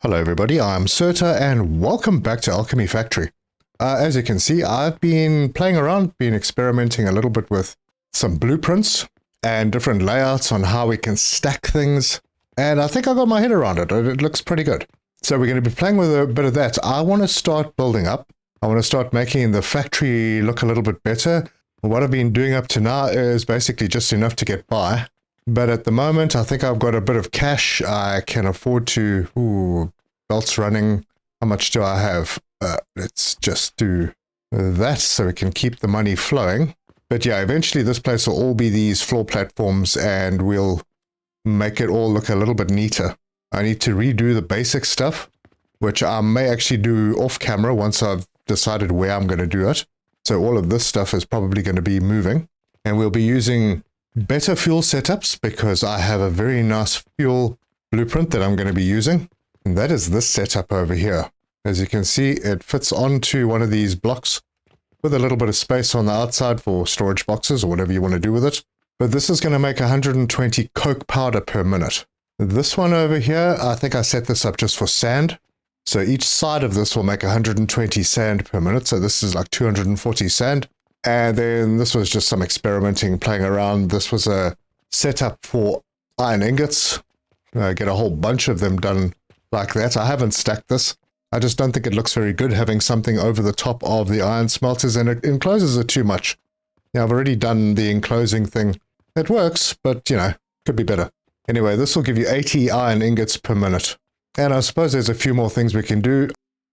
Hello everybody, I'm Serta and welcome back to Alchemy Factory. As you can see, I've been playing around, been experimenting a little bit with some blueprints and different layouts on how we can stack things. And I think I got my head around it. It looks pretty good. So we're going to be playing with a bit of that. I want to start building up. I want to start making the factory look a little bit better. What I've been doing up to now is basically just enough to get by. But at the moment, I think I've got a bit of cash. I can afford to... Ooh, belts running. How much do I have? Let's just do that so we can keep the money flowing. But yeah, eventually this place will all be these floor platforms and we'll make it all look a little bit neater. I need to redo the basic stuff, which I may actually do off camera once I've decided where I'm going to do it. So all of this stuff is probably going to be moving. And we'll be using better fuel setups because I have a very nice fuel blueprint that I'm going to be using. And that is this setup over here. As you can see, it fits onto one of these blocks with a little bit of space on the outside for storage boxes or whatever you want to do with it. But this is going to make 120 coke powder per minute. This one over here, I think I set this up just for sand. So each side of this will make 120 sand per minute. So this is like 240 sand. And then this was just some experimenting, playing around. This was a setup for iron ingots. Get a whole bunch of them done like that. I haven't stacked this. I just don't think it looks very good having something over the top of the iron smelters, and it encloses it too much. Yeah, I've already done the enclosing thing. It works, but you know, could be better. Anyway, this will give you 80 iron ingots per minute. And I suppose there's a few more things we can do.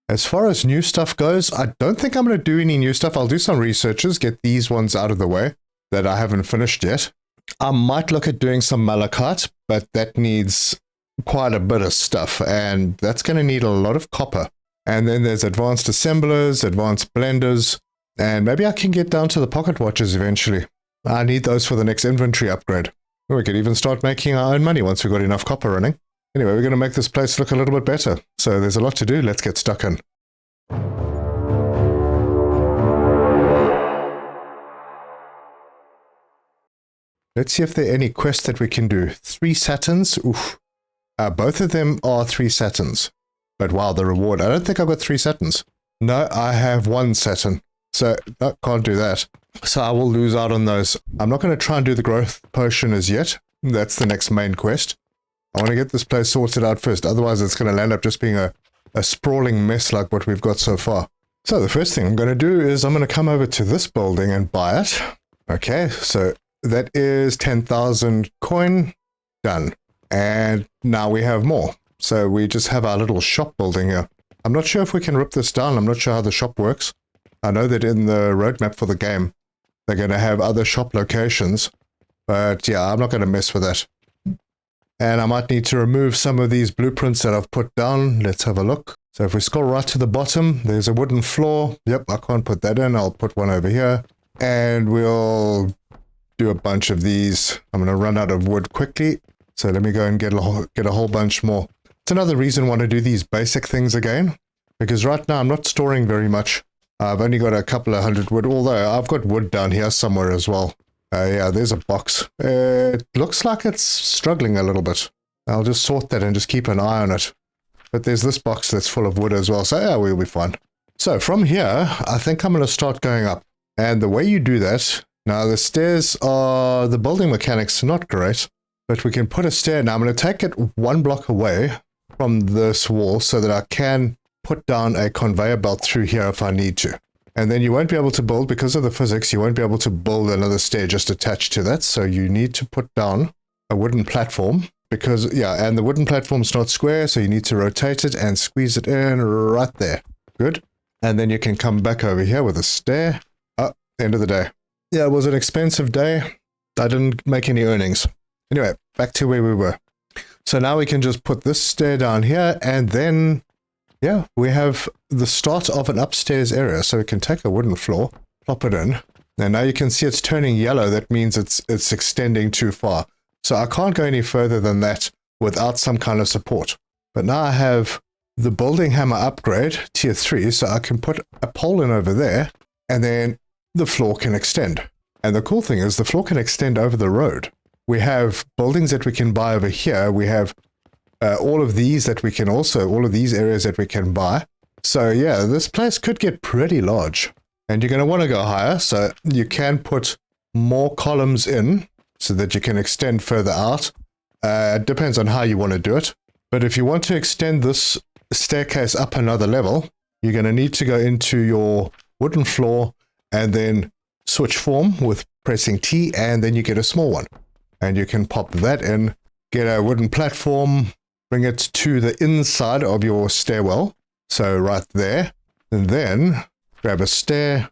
As far as new stuff goes, I don't think I'm going to do any new stuff. I'll do some researches, get these ones out of the way that I haven't finished yet. I might look at doing some malachite, but that needs quite a bit of stuff, and that's going to need a lot of copper. And then there's advanced assemblers, advanced blenders, and maybe I can get down to the pocket watches eventually. I need those for the next inventory upgrade. We could even start making our own money once we've got enough copper running. Anyway, we're going to make this place look a little bit better. So there's a lot to do. Let's get stuck in. Let's see if there are any quests that we can do. 3 satins. Oof. Both of them are 3 satins. But wow, the reward. I don't think I've got 3 satins. No, I have 1 satin. So, no, can't do that. So I will lose out on those. I'm not going to try and do the growth potion as yet. That's the next main quest. I want to get this place sorted out first. Otherwise, it's going to end up just being a sprawling mess like what we've got so far. So the first thing I'm going to do is I'm going to come over to this building and buy it. Okay, so that is 10,000 coin. Done. And now we have more. So we just have our little shop building here. I'm not sure if we can rip this down. I'm not sure how the shop works. I know that in the roadmap for the game, they're going to have other shop locations. But yeah, I'm not going to mess with that. And I might need to remove some of these blueprints that I've put down. Let's have a look. So if we scroll right to the bottom, there's a wooden floor. Yep, I can't put that in. I'll put one over here. And we'll do a bunch of these. I'm going to run out of wood quickly. So let me go and get a whole bunch more. It's another reason I want to do these basic things again. Because right now I'm not storing very much. I've only got a couple of hundred wood. Although I've got wood down here somewhere as well. Yeah, there's a box. It looks like it's struggling a little bit. I'll just sort that and just keep an eye on it. But there's this box that's full of wood as well. So yeah, we'll be fine. So from here, I think I'm going to start going up. And the way you do that... Now the stairs are... The building mechanics are not great. But we can put a stair. Now I'm going to take it 1 block away from this wall so that I can put down a conveyor belt through here if I need to. And then you won't be able to build, because of the physics, you won't be able to build another stair just attached to that. So you need to put down a wooden platform because, yeah, and the wooden platform's not square. So you need to rotate it and squeeze it in right there. Good. And then you can come back over here with a stair. Oh, end of the day. Yeah, it was an expensive day. I didn't make any earnings. Anyway, back to where we were. So now we can just put this stair down here, and then, yeah, we have the start of an upstairs area. So we can take a wooden floor, plop it in, and now you can see it's turning yellow. That means it's extending too far. So I can't go any further than that without some kind of support. But now I have the building hammer upgrade, tier 3, so I can put a pole in over there, and then the floor can extend. And the cool thing is the floor can extend over the road. We have buildings that we can buy over here. We have all of these areas that we can buy. So yeah, this place could get pretty large. And you're going to want to go higher, so you can put more columns in so that you can extend further out. It depends on how you want to do it. But if you want to extend this staircase up another level, you're going to need to go into your wooden floor and then switch form with pressing T, and then you get a small one. And you can pop that in, get a wooden platform, bring it to the inside of your stairwell. So right there, and then grab a stair,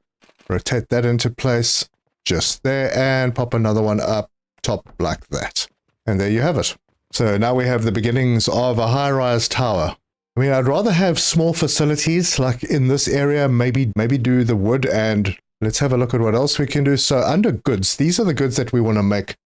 rotate that into place just there, and pop another one up top like that. And there you have it. So now we have the beginnings of a high-rise tower. I mean, I'd rather have small facilities like in this area, maybe do the wood, and let's have a look at what else we can do. So under goods, these are the goods that we want to make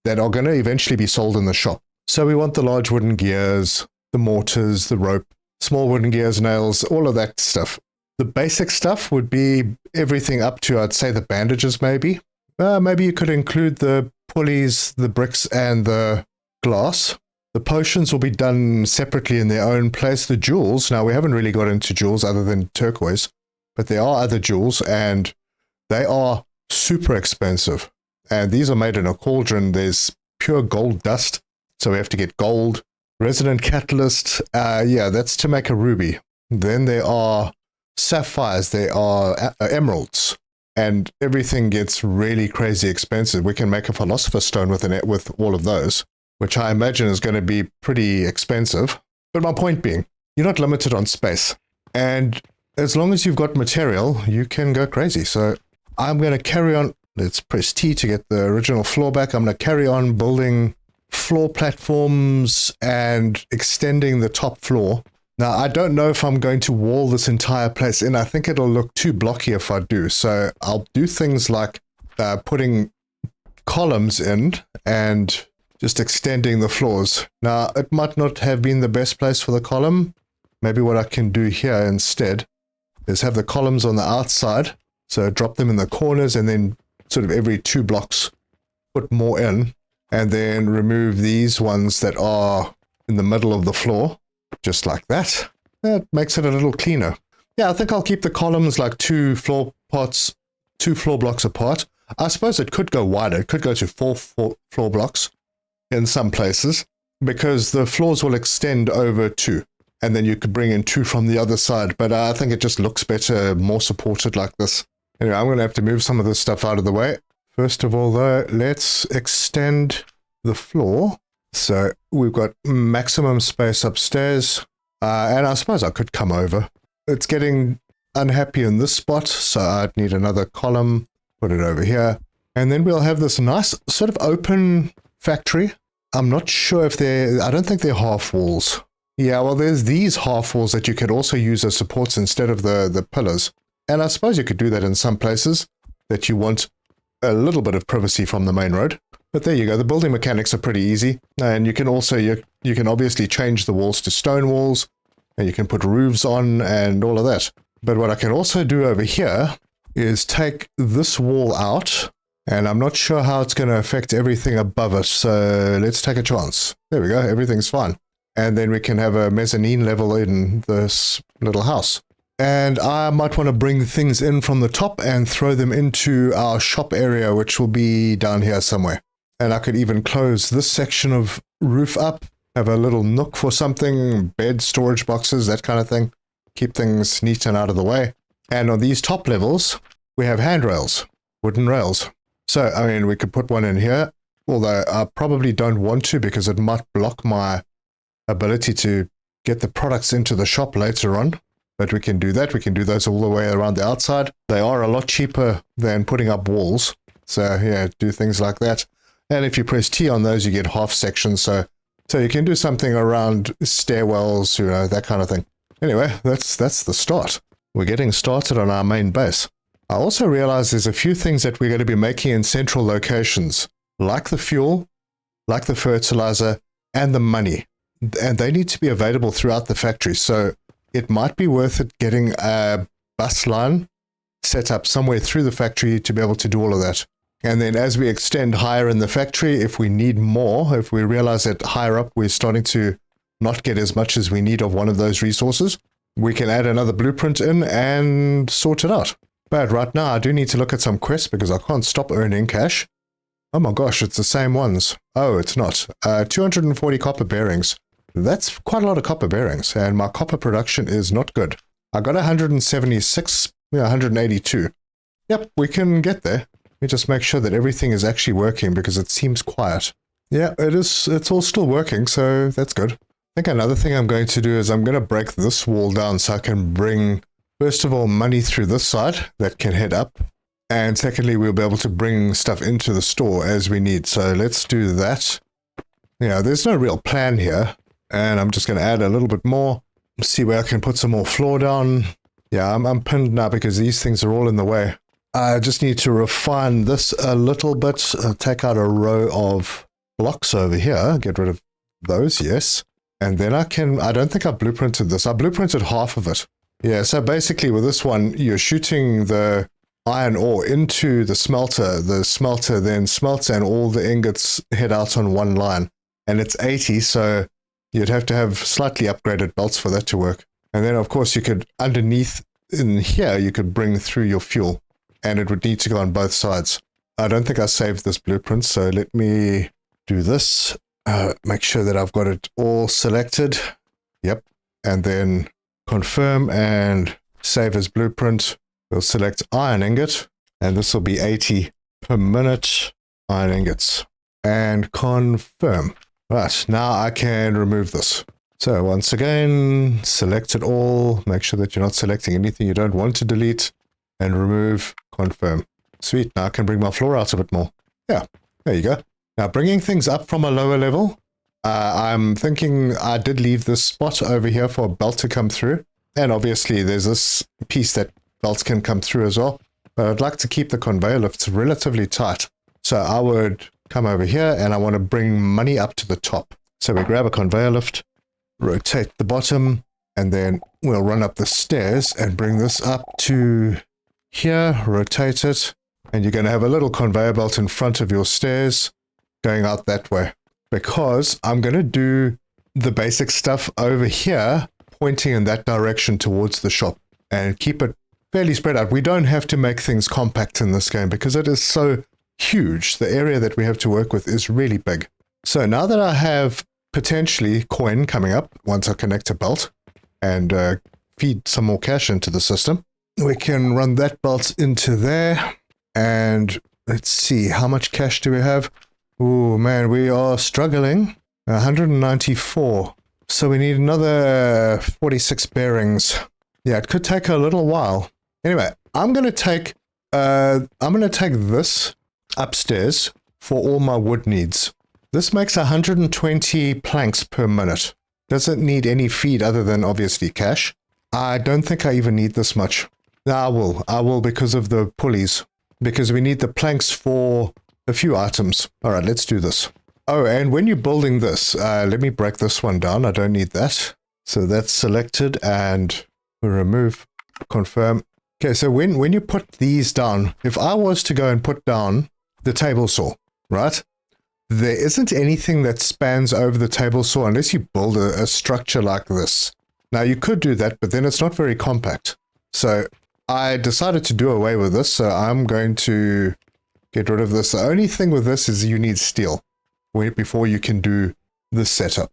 that are going to eventually be sold in the shop. So we want the large wooden gears, the mortars, the rope, small wooden gears, nails, all of that stuff. The basic stuff would be everything up to, I'd say, the bandages maybe. Maybe you could include the pulleys, the bricks, and the glass. The potions will be done separately in their own place. The jewels, now we haven't really got into jewels other than turquoise, but there are other jewels, and they are super expensive. And these are made in a cauldron. There's pure gold dust, so we have to get gold. Resonant catalyst, yeah, that's to make a ruby. Then there are sapphires, there are emeralds, and everything gets really crazy expensive. We can make a philosopher's stone with all of those, which I imagine is going to be pretty expensive. But my point being, you're not limited on space. And as long as you've got material, you can go crazy. So I'm going to carry on. Let's press T to get the original floor back. I'm going to carry on building floor platforms and extending the top floor. Now, I don't know if I'm going to wall this entire place in. I think it'll look too blocky if I do. So I'll do things like putting columns in and just extending the floors. Now, it might not have been the best place for the column. Maybe what I can do here instead is have the columns on the outside. So drop them in the corners, and then sort of every 2 blocks put more in, and then remove these ones that are in the middle of the floor, just like that. That makes it a little cleaner. Yeah, I think I'll keep the columns like 2 floor blocks apart. I suppose it could go wider. It could go to 4 floor blocks in some places, because the floors will extend over 2, and then you could bring in 2 from the other side. But I think it just looks better, more supported like this. Anyway, I'm going to have to move some of this stuff out of the way. First of all, though, let's extend the floor. So we've got maximum space upstairs. And I suppose I could come over. It's getting unhappy in this spot, so I'd need another column. Put it over here. And then we'll have this nice sort of open factory. I'm not sure if I don't think they're half walls. Yeah, well, there's these half walls that you could also use as supports instead of the pillars. And I suppose you could do that in some places that you want a little bit of privacy from the main road. But there you go. The building mechanics are pretty easy. And you can also, you can obviously change the walls to stone walls, and you can put roofs on and all of that. But what I can also do over here is take this wall out, and I'm not sure how it's going to affect everything above it. So let's take a chance. There we go. Everything's fine. And then we can have a mezzanine level in this little house. And I might want to bring things in from the top and throw them into our shop area, which will be down here somewhere. And I could even close this section of roof up, have a little nook for something, bed, storage boxes, that kind of thing. Keep things neat and out of the way. And on these top levels, we have handrails, wooden rails. So, I mean, we could put one in here, although I probably don't want to, because it might block my ability to get the products into the shop later on. But we can do that. We can do those all the way around the outside. They are a lot cheaper than putting up walls. So yeah, do things like that. And if you press T on those, you get half sections. So you can do something around stairwells, you know, that kind of thing. Anyway, that's the start. We're getting started on our main base. I also realize there's a few things that we're going to be making in central locations, like the fuel, like the fertilizer, and the money. And they need to be available throughout the factory. So it might be worth it getting a bus line set up somewhere through the factory to be able to do all of that. And then as we extend higher in the factory, if we need more, if we realize that higher up we're starting to not get as much as we need of one of those resources, we can add another blueprint in and sort it out. But right now, I do need to look at some quests because I can't stop earning cash. Oh my gosh, it's the same ones. Oh, it's not. 240 copper bearings. That's quite a lot of copper bearings, and my copper production is not good. I got 176, 182. Yep, we can get there. Let me just make sure that everything is actually working because it seems quiet. Yeah, it is. It's all still working, so that's good. I think another thing I'm going to do is I'm going to break this wall down so I can bring, first of all, money through this side that can head up. And secondly, we'll be able to bring stuff into the store as we need. So let's do that. Yeah, there's no real plan here. And I'm just going to add a little bit more. See where I can put some more floor down. Yeah, I'm pinned now because these things are all in the way. I just need to refine this a little bit. Take out a row of blocks over here. Get rid of those, yes. And then I don't think I blueprinted this. I blueprinted half of it. Yeah, so basically with this one, you're shooting the iron ore into the smelter. The smelter then smelts and all the ingots head out on one line. And it's 80, so you'd have to have slightly upgraded belts for that to work. And then, of course, you could, underneath in here, you could bring through your fuel. And it would need to go on both sides. I don't think I saved this blueprint, so let me do this. Make sure that I've got it all selected. Yep. And then confirm and save as blueprint. We'll select iron ingot. And this will be 80 per minute iron ingots. And confirm. Right, now I can remove this. So once again, select it all. Make sure that you're not selecting anything you don't want to delete. And remove, confirm. Sweet, now I can bring my floor out a bit more. Yeah, there you go. Now bringing things up from a lower level, I'm thinking I did leave this spot over here for a belt to come through. And obviously there's this piece that belts can come through as well. But I'd like to keep the conveyor lifts relatively tight. So I would come over here and I want to bring money up to the top. So we grab a conveyor lift, rotate the bottom, and then we'll run up the stairs and bring this up to here, rotate it, and you're going to have a little conveyor belt in front of your stairs going out that way. Because I'm going to do the basic stuff over here, pointing in that direction towards the shop, and keep it fairly spread out. We don't have to make things compact in this game because it is so huge. The area that we have to work with is really big. So now that I have potentially coin coming up, once I connect a belt and feed some more cash into the system, we can run that belt into there. And let's see, how much cash do we have? Oh man, we are struggling. 194. So we need another 46 bearings. Yeah, it could take a little while. Anyway, I'm going to take this upstairs for all my wood needs. This makes 120 planks per minute. Doesn't need any feed other than obviously cash. I don't think I even need this much. No, I will because of the pulleys. Because we need the planks for a few items. All right, let's do this. Oh, and when you're building this, let me break this one down. I don't need that. So that's selected and we remove, confirm. Okay, so when you put these down, if I was to go and put down the table saw, right? There isn't anything that spans over the table saw unless you build a structure like this. Now you could do that, but then it's not very compact. So I decided to do away with this, so I'm going to get rid of this. The only thing with this is you need steel before you can do this setup.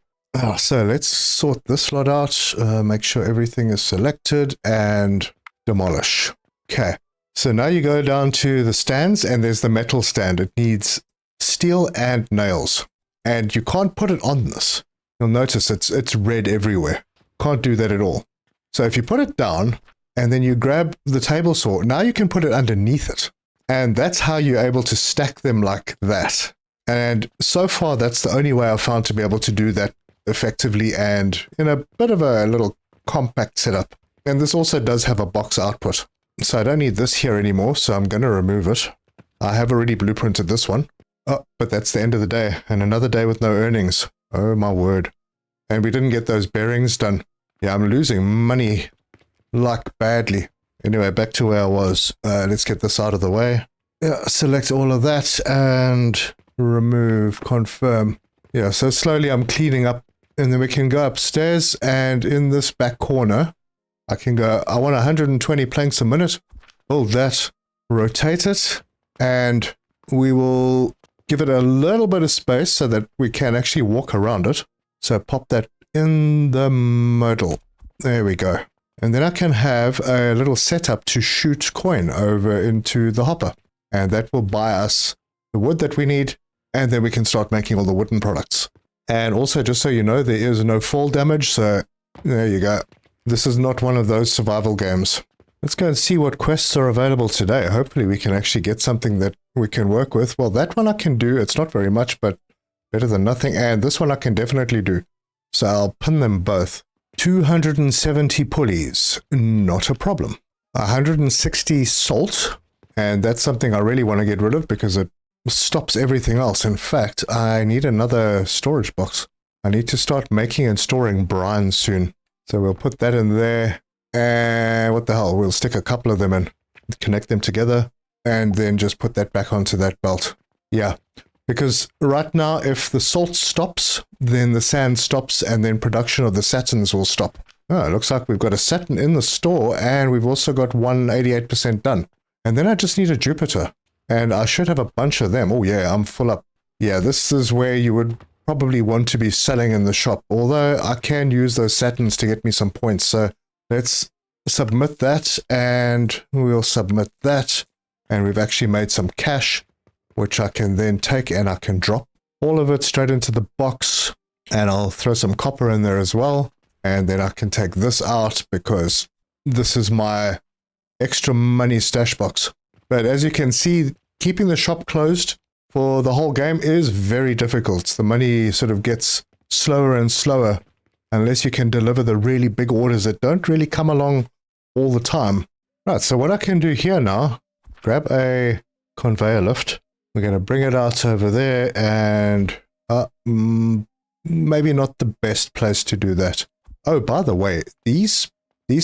So let's sort this lot out, make sure everything is selected and demolish. Okay, so now you go down to the stands and there's the metal stand. It needs steel and nails, and you can't put it on this. You'll notice it's red everywhere. Can't do that at all. So if you put it down and then you grab the table saw, now you can put it underneath it. And that's how you're able to stack them like that. And so far, that's the only way I've found to be able to do that effectively and in a bit of a little compact setup. And this also does have a box output. So I don't need this here anymore, so I'm going to remove it. I have already blueprinted this one. Oh, but that's the end of the day, and another day with no earnings. Oh my word. And we didn't get those bearings done. Yeah, I'm losing money like badly. Anyway, back to where I was. Let's get this out of the way. Yeah, select all of that and remove, confirm. Yeah, so slowly I'm cleaning up And then we can go upstairs, and in this back corner, I can go, I want 120 planks a minute. Build that, rotate it, and we will give it a little bit of space so that we can actually walk around it. So pop that in the middle. There we go. And then I can have a little setup to shoot coin over into the hopper. And that will buy us the wood that we need, and then we can start making all the wooden products. And also, just so you know, there is no fall damage, so there you go. This is not one of those survival games. Let's go and see what quests are available today. Hopefully we can actually get something that we can work with. Well, that one I can do. It's not very much, but better than nothing. And this one I can definitely do. So I'll pin them both. 270 pulleys, not a problem. 160 salt, and that's something I really want to get rid of because it stops everything else. In fact, I need another storage box. I need to start making and storing brine soon. So we'll put that in there. And what the hell, we'll stick a couple of them in, connect them together, and then just put that back onto that belt. Yeah, because right now, if the salt stops, then the sand stops, and then production of the satins will stop. Oh, it looks like we've got a satin in the store, and we've also got 188% done. And then I just need a Jupiter, and I should have a bunch of them. Oh yeah, I'm full up. Yeah, this is where you would probably want to be selling in the shop, although I can use those satins to get me some points. So let's submit that, and we'll submit that, and we've actually made some cash, which I can then take and I can drop all of it straight into the box, and I'll throw some copper in there as well, and then I can take this out because this is my extra money stash box. But as you can see, keeping the shop closed for the whole game is very difficult. The money sort of gets slower and slower unless you can deliver the really big orders that don't really come along all the time. Right, so what I can do here now, grab a conveyor lift. We're going to bring it out over there, and maybe not the best place to do that. Oh, by the way, these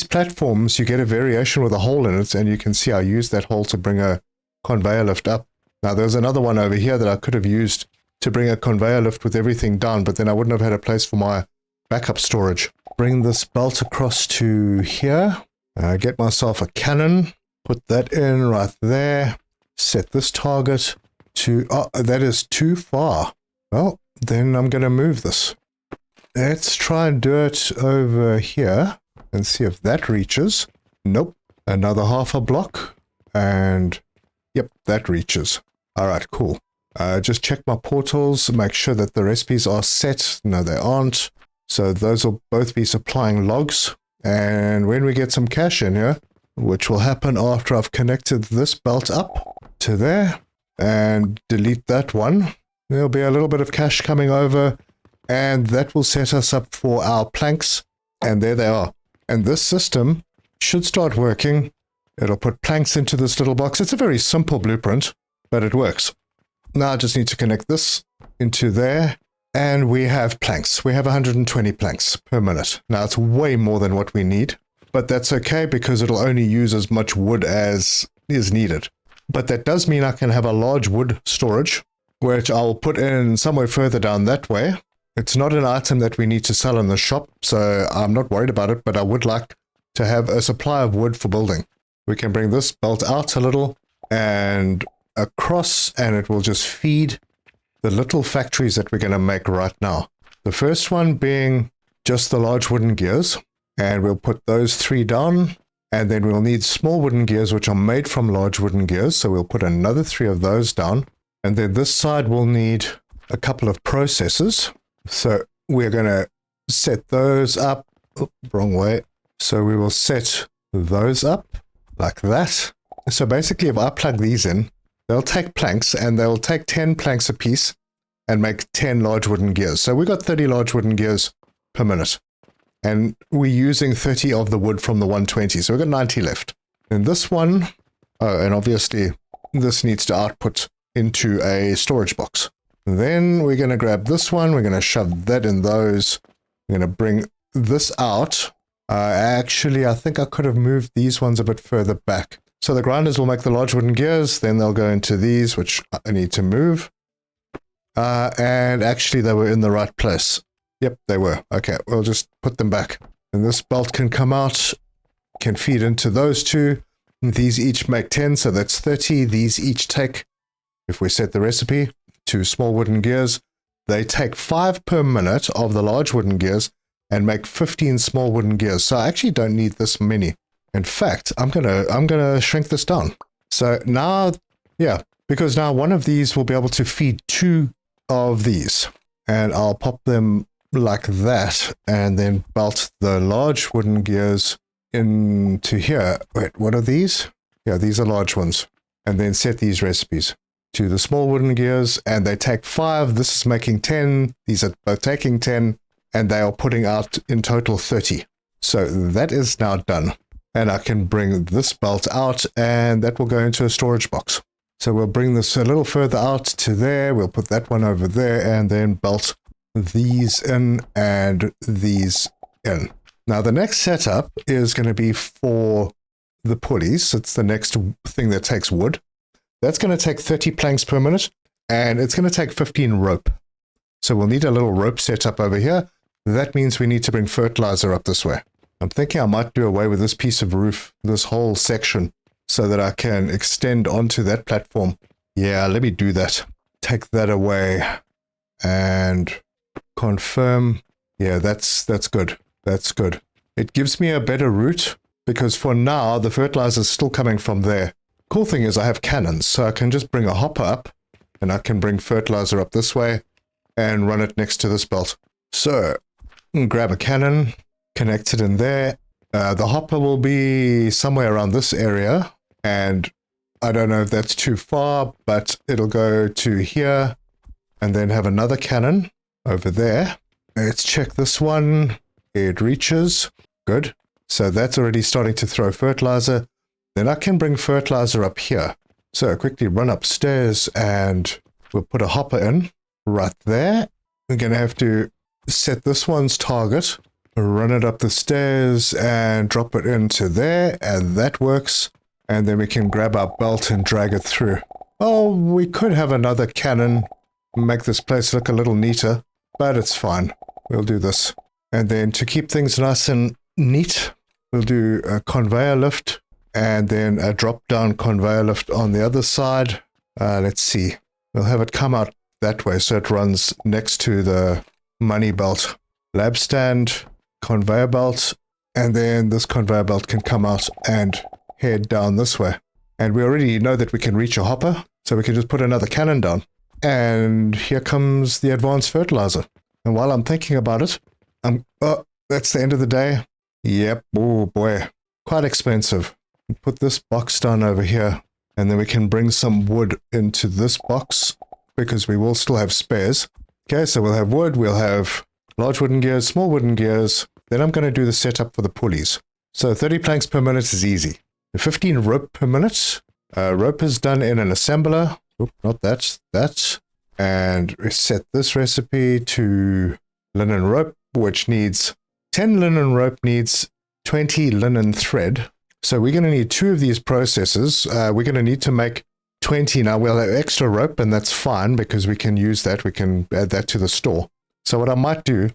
platforms, you get a variation with a hole in it, and you can see I used that hole to bring a conveyor lift up. Now, there's another one over here that I could have used to bring a conveyor lift with everything down, but then I wouldn't have had a place for my backup storage. Bring this belt across to here. Get myself a cannon. Put that in right there. Set this target to... Oh, that is too far. Well, then I'm going to move this. Let's try and do it over here and see if that reaches. Nope. Another half a block. And... Yep, that reaches. All right, cool. Just check my portals, make sure that the recipes are set. No, they aren't. So those will both be supplying logs. And when we get some cash in here, which will happen after I've connected this belt up to there and delete that one, there'll be a little bit of cash coming over, and that will set us up for our planks. And there they are. And this system should start working. It'll put planks into this little box. It's a very simple blueprint, but it works. Now I just need to connect this into there, and we have planks. We have 120 planks per minute. Now it's way more than what we need, but that's okay because it'll only use as much wood as is needed. But that does mean I can have a large wood storage, which I'll put in somewhere further down that way. It's not an item that we need to sell in the shop, so I'm not worried about it, but I would like to have a supply of wood for building. We can bring this belt out a little and across, and it will just feed the little factories that we're going to make right now. The first one being just the large wooden gears, and we'll put those 3 down, and then we'll need small wooden gears which are made from large wooden gears, so we'll put another 3 of those down. And then this side will need a couple of processors, so we're going to set those up. Oh, wrong way. So we will set those up like that. So basically, if I plug these in, they'll take planks, and they'll take 10 planks a piece and make 10 large wooden gears. So we got 30 large wooden gears per minute. And we're using 30 of the wood from the 120. So we've got 90 left. And this one, oh, and obviously this needs to output into a storage box. Then we're going to grab this one. We're going to shove that in those. We're going to bring this out. Actually, I think I could have moved these ones a bit further back. So the grinders will make the large wooden gears, then they'll go into these, which I need to move. And actually, they were in the right place. Yep, they were. Okay, we'll just put them back. And this belt can come out, can feed into those two. These each make 10, so that's 30. These each take, if we set the recipe, 2 small wooden gears. They take 5 per minute of the large wooden gears and make 15 small wooden gears. So I actually don't need this many. In fact, I'm gonna shrink this down. So now, yeah, because now one of these will be able to feed 2 of these. And I'll pop them like that and then belt the large wooden gears into here. Wait, what are these? Yeah, these are large ones. And then set these recipes to the small wooden gears, and they take 5. This is making 10. These are both taking 10, and they are putting out in total 30. So that is now done. And I can bring this belt out, and that will go into a storage box. So we'll bring this a little further out to there. We'll put that one over there, and then belt these in and these in. Now the next setup is going to be for the pulleys. It's the next thing that takes wood. That's going to take 30 planks per minute, and it's going to take 15 rope. So we'll need a little rope setup over here. That means we need to bring fertilizer up this way. I'm thinking I might do away with this piece of roof, this whole section, so that I can extend onto that platform. Yeah, let me do that. Take that away and confirm. Yeah, that's good. That's good. It gives me a better route, because for now, the fertilizer is still coming from there. Cool thing is I have cannons, so I can just bring a hopper up, and I can bring fertilizer up this way and run it next to this belt. So, grab a cannon, connect it in there. The hopper will be somewhere around this area, and I don't know if that's too far, but it'll go to here, and then have another cannon over there. Let's check this one. It reaches. Good. So that's already starting to throw fertilizer. Then I can bring fertilizer up here. So quickly run upstairs and we'll put a hopper in right there. We're going to have to set this one's target, run it up the stairs and drop it into there, and that works. And then we can grab our belt and drag it through. Oh, we could have another cannon, make this place look a little neater, but it's fine. We'll do this. And then to keep things nice and neat, we'll do a conveyor lift and then a drop-down conveyor lift on the other side. Let's see. We'll have it come out that way so it runs next to the money belt. Lab stand, conveyor belt, and then this conveyor belt can come out and head down this way. And we already know that we can reach a hopper, so we can just put another cannon down. And here comes the advanced fertilizer. And while I'm thinking about it, oh, that's the end of the day. Yep, oh boy, quite expensive. Put this box down over here, and then we can bring some wood into this box, because we will still have spares. Okay, so we'll have wood, we'll have large wooden gears, small wooden gears. Then I'm going to do the setup for the pulleys. So 30 planks per minute is easy. 15 rope per minute. Rope is done in an assembler. Oop, not that, that. And we set this recipe to linen rope, which needs 10 linen rope needs 20 linen thread. So we're going to need 2 of these processes. We're going to need to make 20. Now we'll have extra rope, and that's fine because we can use that. We can add that to the store. So what I might do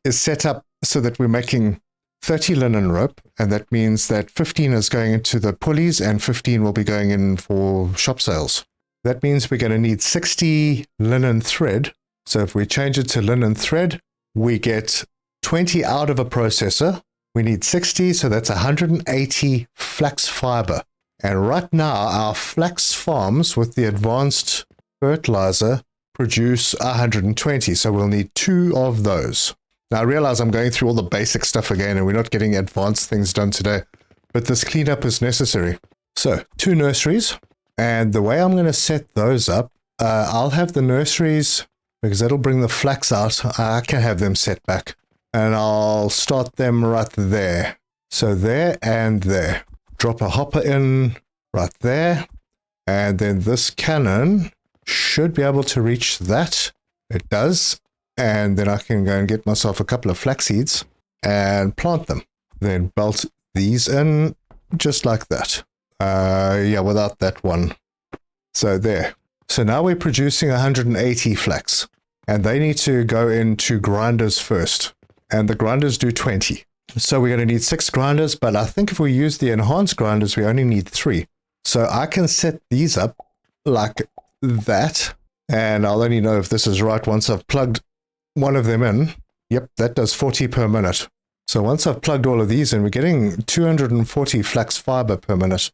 is set up so that we're making 30 linen rope, and that means that 15 is going into the pulleys and 15 will be going in for shop sales. That means we're going to need 60 linen thread. So if we change it to linen thread, we get 20 out of a processor. We need 60, so that's 180 flax fiber. And right now, our flax farms with the advanced fertilizer produce 120, so we'll need 2 of those. Now, I realize I'm going through all the basic stuff again, and we're not getting advanced things done today, but this cleanup is necessary. So, 2 nurseries, and the way I'm going to set those up, I'll have the nurseries, because that'll bring the flax out. I can have them set back. And I'll start them right there. So there and there. Drop a hopper in right there. And then this cannon should be able to reach that. It does. And then I can go and get myself a couple of flax seeds and plant them. Then belt these in just like that. Yeah, without that one. So there. So now we're producing 180 flax. and they need to go into grinders first. And the grinders do 20. So we're going to need 6 grinders, but I think if we use the enhanced grinders, we only need 3. So I can set these up like that, and I'll only know if this is right once I've plugged one of them in. Yep, that does 40 per minute. So once I've plugged all of these in, we're getting 240 flax fiber per minute,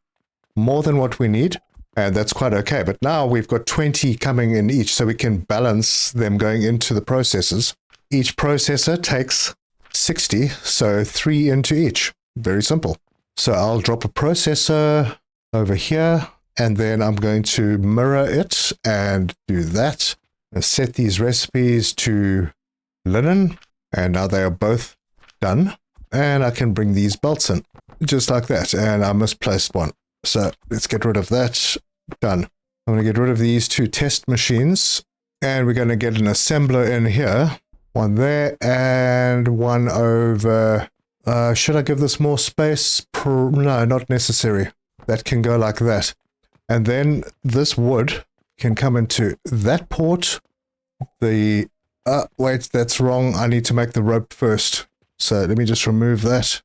more than what we need, and that's quite okay. But now we've got 20 coming in each, so we can balance them going into the processors. Each processor takes 60, so 3 into each. Very simple. So I'll drop a processor over here, and then I'm going to mirror it and do that. I'll set these recipes to linen, and now they are both done. And I can bring these belts in, just like that. And I misplaced one. So let's get rid of that. Done. I'm going to get rid of these 2 test machines, and we're going to get an assembler in here. One there, and one over... should I give this more space? No, not necessary. That can go like that. And then this wood can come into that port. The... wait, that's wrong. I need to make the rope first. So let me just remove that.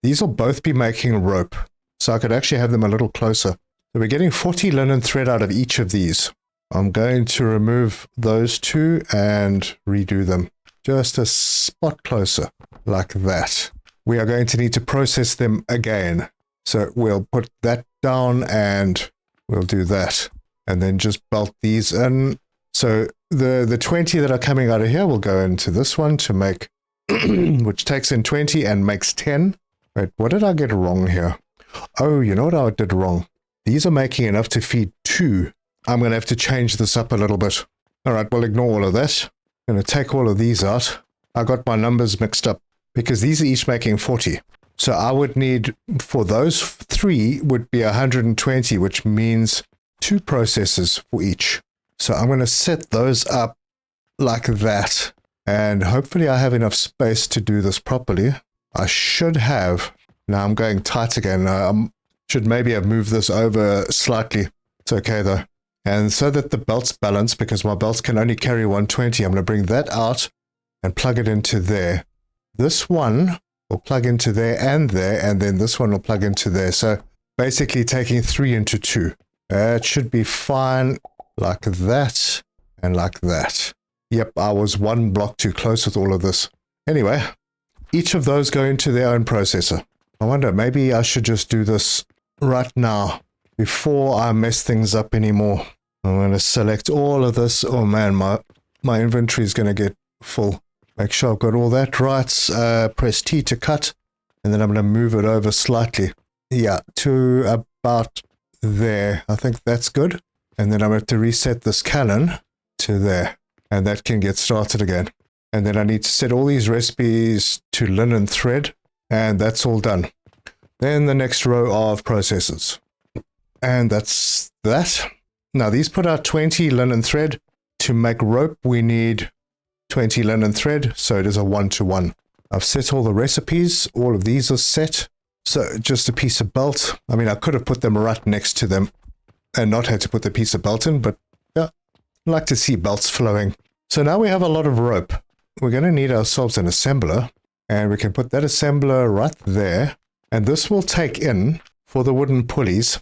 These will both be making rope. So I could actually have them a little closer. So we're getting 40 linen thread out of each of these. I'm going to remove those 2 and redo them. Just a spot closer, like that. We are going to need to process them again. So we'll put that down and we'll do that. And then just belt these in. So the 20 that are coming out of here will go into this one to make, which takes in 20 and makes 10. Wait, what did I get wrong here? Oh, you know what I did wrong? These are making enough to feed 2. I'm going to have to change this up a little bit. All right, we'll ignore all of that. I'm going to take all of these out. I got my numbers mixed up because these are each making 40. So I would need, for those 3, would be 120, which means 2 processors for each. So I'm going to set those up like that. And hopefully I have enough space to do this properly. I should have. Now I'm going tight again. Should maybe have moved this over slightly. It's okay though. And so that the belts balance, because my belts can only carry 120, I'm going to bring that out and plug it into there. This one will plug into there, and then this one will plug into there. So basically taking 3 into 2. That should be fine, like that and like that. Yep, I was 1 block too close with all of this. Anyway, each of those go into their own processor. I wonder, maybe I should just do this right now before I mess things up anymore. I'm going to select all of this. Oh man, my inventory is going to get full. Make sure I've got all that right. Press T to cut, and then I'm going to move it over slightly. Yeah, to about there. I think that's good. And then I'm going to have to reset this cannon to there, and that can get started again. And then I need to set all these recipes to linen thread, and that's all done. Then the next row of processes. And that's that. Now these put out 20 linen thread. To make rope, we need 20 linen thread, so it is a 1-to-1. I've set all the recipes. All of these are set. So just a piece of belt. I mean, I could have put them right next to them and not had to put the piece of belt in, but yeah, I like to see belts flowing. So now we have a lot of rope. We're going to need ourselves an assembler, and we can put that assembler right there. And this will take in, for the wooden pulleys,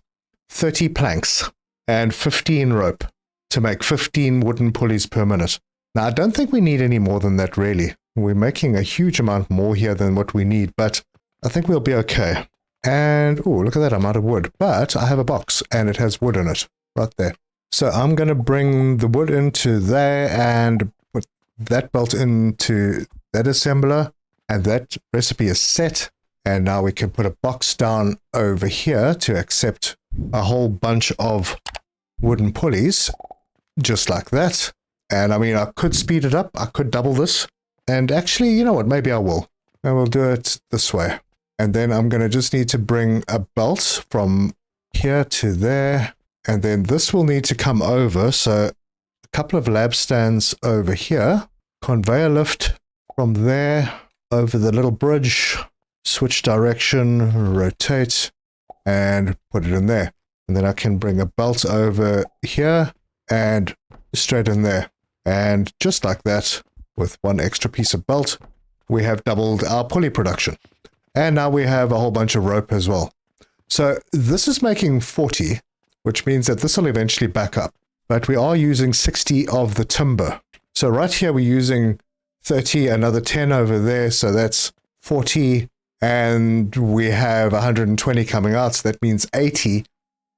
30 planks and 15 rope to make 15 wooden pulleys per minute. Now, I don't think we need any more than that, really. We're making a huge amount more here than what we need, but I think we'll be okay. And, oh, look at that, I'm out of wood. But I have a box, and it has wood in it, right there. So I'm going to bring the wood into there and put that belt into that assembler, and that recipe is set. And now we can put a box down over here to accept a whole bunch of wooden pulleys, just like that. And I mean, I could speed it up. I could double this. And actually, you know what? Maybe I will. And we'll do it this way. And then I'm going to just need to bring a belt from here to there. And then this will need to come over. So a couple of lab stands over here. Conveyor lift from there over the little bridge. Switch direction, rotate, and put it in there. And then I can bring a belt over here and straight in there. And just like that, with one extra piece of belt, we have doubled our pulley production. And now we have a whole bunch of rope as well. So this is making 40, which means that this will eventually back up. But we are using 60 of the timber. So right here we're using 30, another 10 over there, so that's 40, and we have 120 coming out, so that means 80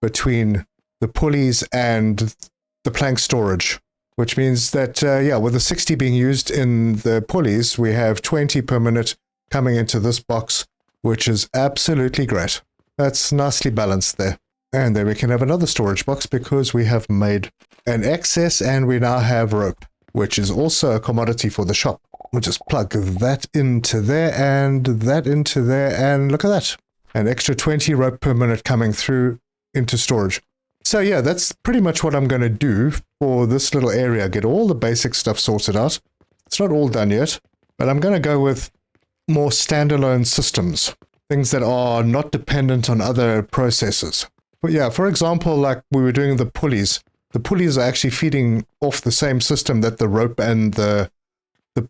between the pulleys and the plank storage, which means that, yeah, with the 60 being used in the pulleys, we have 20 per minute coming into this box, which is absolutely great. That's nicely balanced there. And then we can have another storage box because we have made an excess and we now have rope, which is also a commodity for the shop. We'll just plug that into there and that into there, and look at that. An extra 20 rope per minute coming through into storage. So yeah, that's pretty much what I'm going to do for this little area. Get all the basic stuff sorted out. It's not all done yet, but I'm going to go with more standalone systems. Things that are not dependent on other processes. But yeah, for example, like we were doing the pulleys. The pulleys are actually feeding off the same system that the rope and the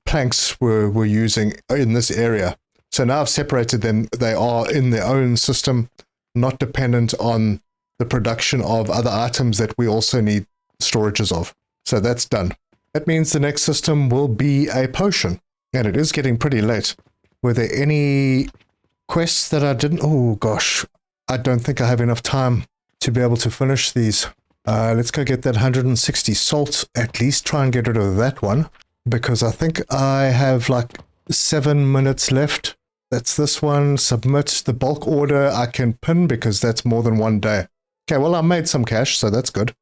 planks were using in this area. So now I've separated them. They are in their own system, not dependent on the production of other items that we also need storages of. So that's done. That means the next system will be a potion. And it is getting pretty late. Were there any quests that I didn't? Oh gosh, I don't think I have enough time to be able to finish these. Let's go get that 160 salt, at least try and get rid of that one, because I think I have like 7 minutes left. That's this one. Submit the bulk order. I can pin because that's more than 1 day. Okay, well, I made some cash, so that's good.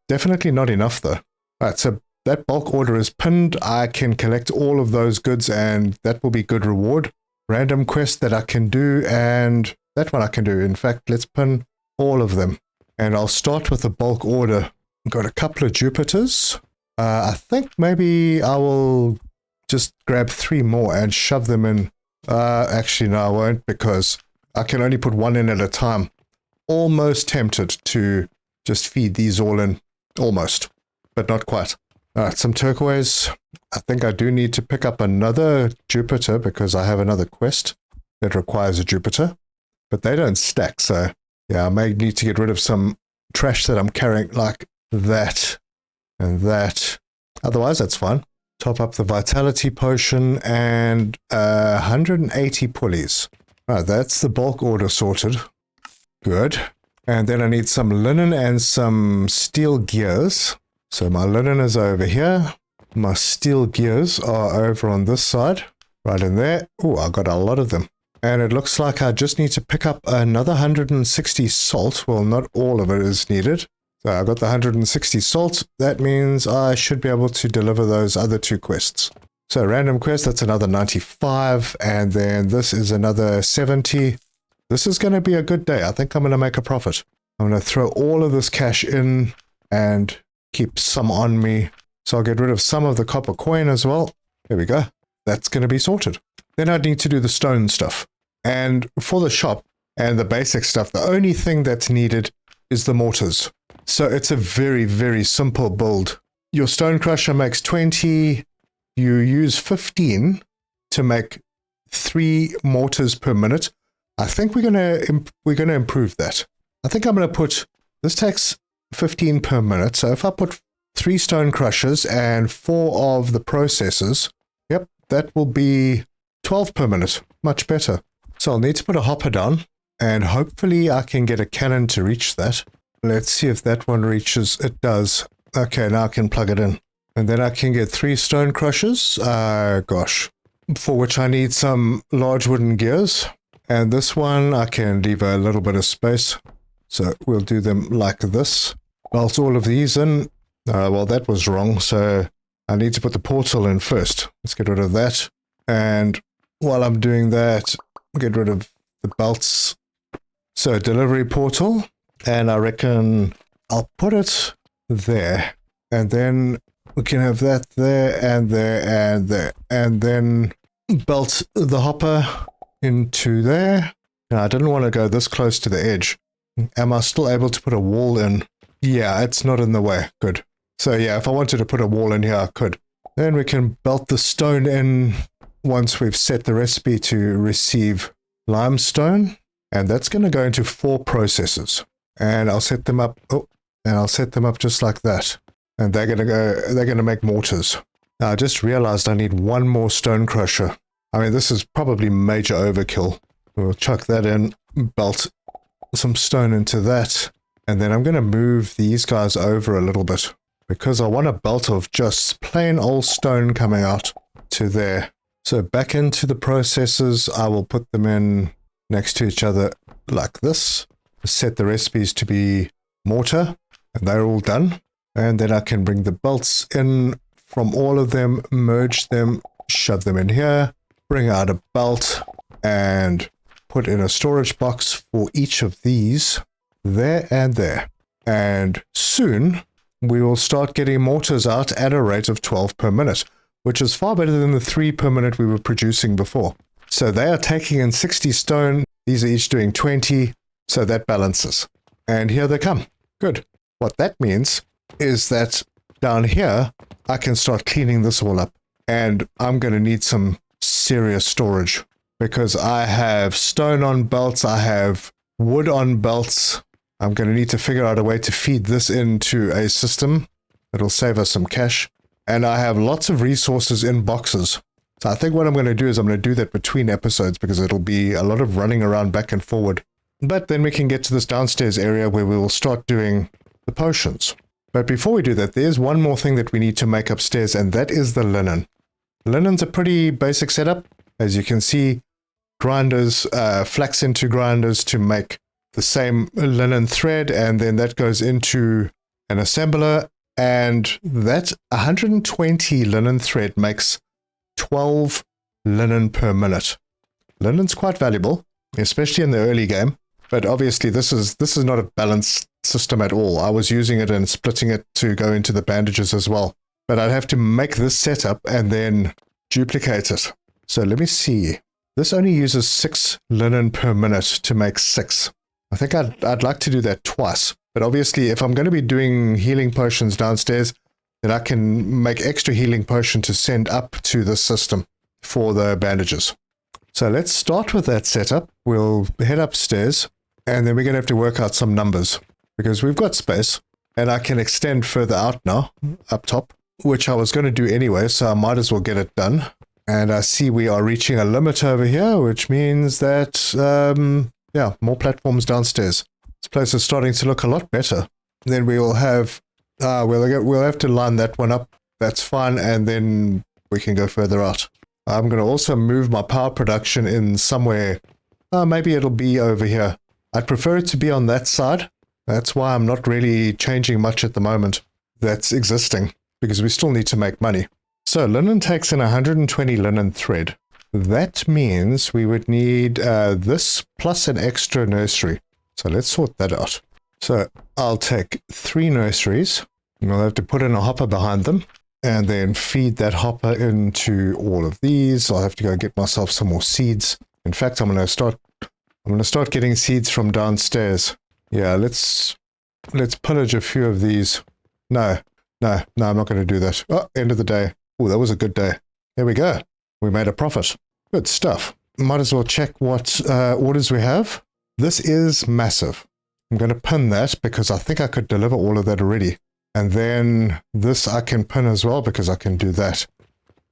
Definitely not enough though. Alright, so that bulk order is pinned. I can collect all of those goods and that will be good reward. Random quest that I can do, and that one I can do. In fact, let's pin all of them. And I'll start with the bulk order. Got a couple of Jupiters. I think maybe I will just grab 3 more and shove them in. Actually, no, I won't, because I can only put 1 in at a time. Almost tempted to just feed these all in. Almost, but not quite. Alright, some turquoise. I think I do need to pick up another Jupiter because I have another quest that requires a Jupiter. But they don't stack, so yeah, I may need to get rid of some trash that I'm carrying, like that and that. Otherwise, that's fine. Top up the vitality potion and 180 pulleys. Right, that's the bulk order sorted. Good. And then I need some linen and some steel gears. So my linen is over here. My steel gears are over on this side. Right in there. Oh, I got a lot of them. And it looks like I just need to pick up another 160 salt. Well, not all of it is needed. So I got the 160 salt. That means I should be able to deliver those other 2 quests. So random quest, that's another 95. And then this is another 70. This is going to be a good day. I think I'm going to make a profit. I'm going to throw all of this cash in and keep some on me. So I'll get rid of some of the copper coin as well. There we go. That's going to be sorted. Then I need to do the stone stuff. And for the shop and the basic stuff, the only thing that's needed is the mortars. So it's a very, very simple build. Your stone crusher makes 20. You use 15 to make 3 mortars per minute. I think we're gonna improve that. I think I'm gonna put, this takes 15 per minute. So if I put 3 stone crushers and 4 of the processors, yep, that will be 12 per minute. Much better. So I'll need to put a hopper down, and hopefully I can get a cannon to reach that. Let's see if that one reaches. It does. Okay, now I can plug it in. And then I can get 3 stone crushers. Gosh. For which I need some large wooden gears. And this one, I can leave a little bit of space. So we'll do them like this. Bolt all of these in. Well, that was wrong. So I need to put the portal in first. Let's get rid of that. And while I'm doing that, get rid of the belts. So delivery portal. And I reckon I'll put it there. And then we can have that there and there and there. And then belt the hopper into there. And I didn't want to go this close to the edge. Am I still able to put a wall in? Yeah, it's not in the way. Good. So yeah, if I wanted to put a wall in here, I could. Then we can belt the stone in once we've set the recipe to receive limestone. And that's going to go into 4 processes. And I'll set them up. Oh, and I'll set them up just like that. And they're going to make mortars. Now, I just realized I need 1 more stone crusher. I mean, this is probably major overkill. We'll chuck that in, belt some stone into that. And then I'm going to move these guys over a little bit, because I want a belt of just plain old stone coming out to there. So back into the processes, I will put them in next to each other like this. Set the recipes to be mortar, and they're all done. And then I can bring the belts in from all of them, merge them, shove them in here, bring out a belt, and put in a storage box for each of these, there and there. And soon we will start getting mortars out at a rate of 12 per minute, which is far better than the 3 per minute we were producing before. So they are taking in 60 stone. These are each doing 20, so that balances. And here they come. Good. What that means is that down here, I can start cleaning this all up. And I'm going to need some serious storage, because I have stone on belts, I have wood on belts. I'm going to need to figure out a way to feed this into a system that'll save us some cash. And I have lots of resources in boxes. So I think what I'm going to do is I'm going to do that between episodes, because it'll be a lot of running around back and forward. But then we can get to this downstairs area where we will start doing the potions. But before we do that, there's one more thing that we need to make upstairs, and that is the linen. Linen's a pretty basic setup. As you can see, grinders, flax into grinders to make the same linen thread, and then that goes into an assembler, and that 120 linen thread makes 12 linen per minute. Linen's quite valuable, especially in the early game, but obviously this is not a balanced system at all. I was using it and splitting it to go into the bandages as well, but I'd have to make this setup and then duplicate it. So let me see. This only uses 6 linen per minute to make 6. I think I'd like to do that twice. But obviously, if I'm going to be doing healing potions downstairs, then I can make extra healing potion to send up to the system for the bandages. So let's start with that setup. We'll head upstairs, and then we're going to have to work out some numbers, because we've got space, and I can extend further out now, up top, which I was going to do anyway, so I might as well get it done. And I see we are reaching a limit over here, which means that, yeah, more platforms downstairs. This place is starting to look a lot better. Then we will have, we'll have to line that one up. That's fine, and then we can go further out. I'm going to also move my power production in somewhere. Maybe it'll be over here. I'd prefer it to be on that side. That's why I'm not really changing much at the moment. That's existing, because we still need to make money. So linen takes in 120 linen thread. That means we would need this plus an extra nursery. So let's sort that out. So I'll take 3 nurseries, and we'll have to put in a hopper behind them, and then feed that hopper into all of these. I'll have to go get myself some more seeds. In fact, I'm going to start getting seeds from downstairs. Yeah, let's pillage a few of these. No, I'm not going to do that. Oh, end of the day. Oh, that was a good day. There we go. We made a profit. Good stuff. Might as well check what orders we have. This is massive. I'm going to pin that because I think I could deliver all of that already. And then this I can pin as well because I can do that.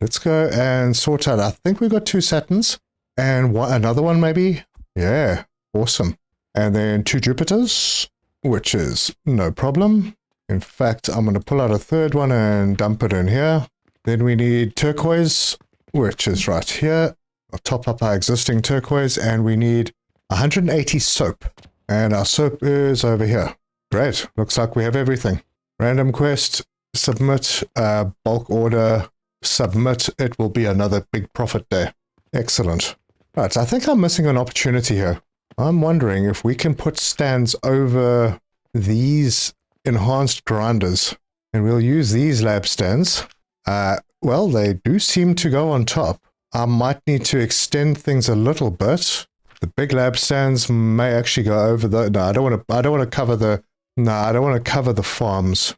Let's go and sort out. I think we've got 2 Saturns and another one maybe. Yeah, awesome. And then 2 Jupiters, which is no problem. In fact, I'm going to pull out a 3rd one and dump it in here. Then we need turquoise, which is right here. I'll top up our existing turquoise, and we need 180 soap. And our soap is over here. Great. Looks like we have everything. Random quest, submit, bulk order, submit. It will be another big profit day. Excellent. Right, I think I'm missing an opportunity here. I'm wondering if we can put stands over these enhanced grinders. And we'll use these lab stands. Well, they do seem to go on top. I might need to extend things a little bit. The big lab stands may actually go over the... No, I don't want to cover the... No, I don't want to cover the farms.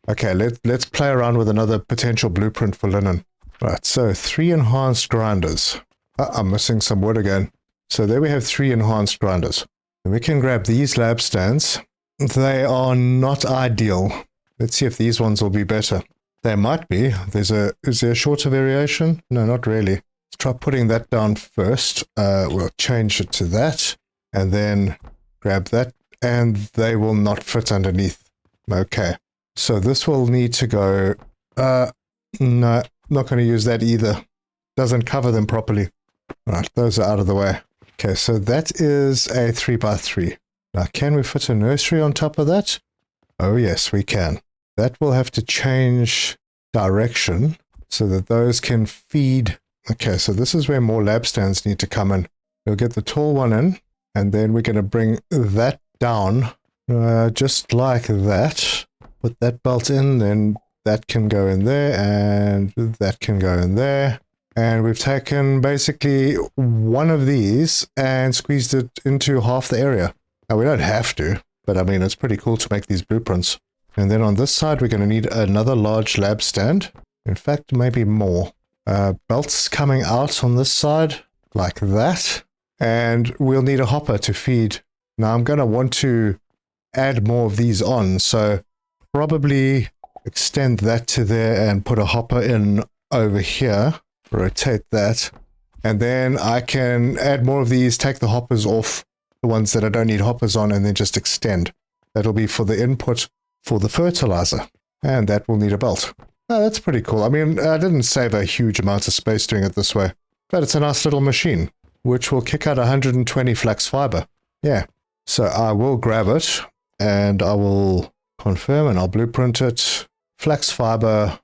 Okay, let's play around with another potential blueprint for linen. Right, so 3 enhanced grinders. I'm missing some wood again. So there we have 3 enhanced grinders. And we can grab these lab stands. They are not ideal. Let's see if these ones will be better. They might be. Is there a shorter variation? No, not really. Let's try putting that down first. We'll change it to that. And then grab that. And they will not fit underneath. Okay. So this will need to go... no, not going to use that either. Doesn't cover them properly. Right, those are out of the way. Okay, so that is a 3x3. Now, can we fit a nursery on top of that? Oh yes, we can. That will have to change direction so that those can feed. Okay, so this is where more lab stands need to come in. We'll get the tall one in, and then we're going to bring that down just like that. Put that belt in, then that can go in there, and that can go in there. And we've taken basically one of these and squeezed it into half the area. Now, we don't have to, but I mean, it's pretty cool to make these blueprints. And then on this side, we're going to need another large lab stand. In fact, maybe more. Belts coming out on this side, like that. And we'll need a hopper to feed. Now, I'm going to want to add more of these on, so probably extend that to there and put a hopper in over here. Rotate that. And then I can add more of these, take the hoppers off, the ones that I don't need hoppers on, and then just extend. That'll be for the input for the fertilizer. And that will need a belt. Oh, that's pretty cool. I mean, I didn't save a huge amount of space doing it this way, but it's a nice little machine, which will kick out 120 flax fiber. Yeah. So I will grab it, and I will confirm, and I'll blueprint it. Flax fiber,